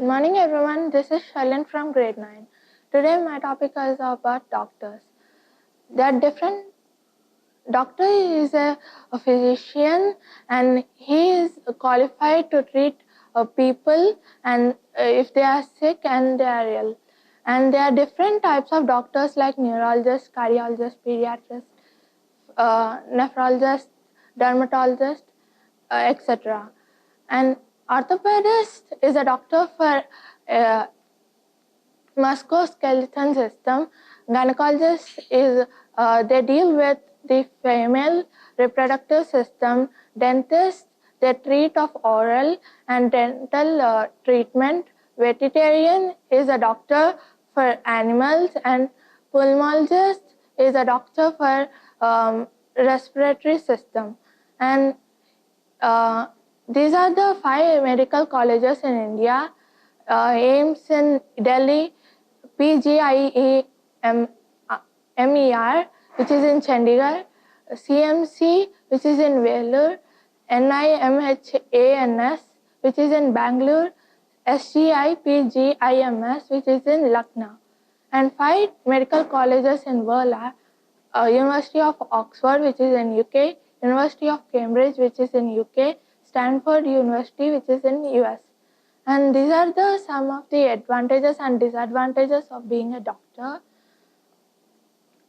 morning everyone, this is Sherlyn from grade 9. Today my topic is about doctors. There are different. Doctor is a physician and he is qualified to treat people and if they are sick and they are ill. And there are different types of doctors like neurologist, cardiologist, pediatrist, nephrologist, dermatologist, etc. And orthopedist is a doctor for musculoskeletal system. Gynecologist is they deal with the female reproductive system. Dentist they treat of oral and dental treatment. Vegetarian is a doctor for animals, and pulmonologist is a doctor for respiratory system. And these are the 5 medical colleges in India. AIMS in Delhi, PGIEMER, which is in Chandigarh, CMC, which is in Vellore, NIMHANS, which is in Bangalore, SGIPGIMS, which is in Lucknow. And 5 medical colleges in world are University of Oxford, which is in UK, University of Cambridge, which is in UK, Stanford University, which is in US. And these are some of the advantages and disadvantages of being a doctor.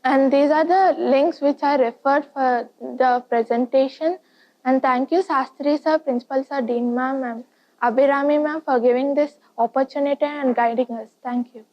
And these are the links which I referred for the presentation. And thank you, Sastri sir, Principal sir, Dean ma'am, and Abhirami ma'am for giving this opportunity and guiding us. Thank you.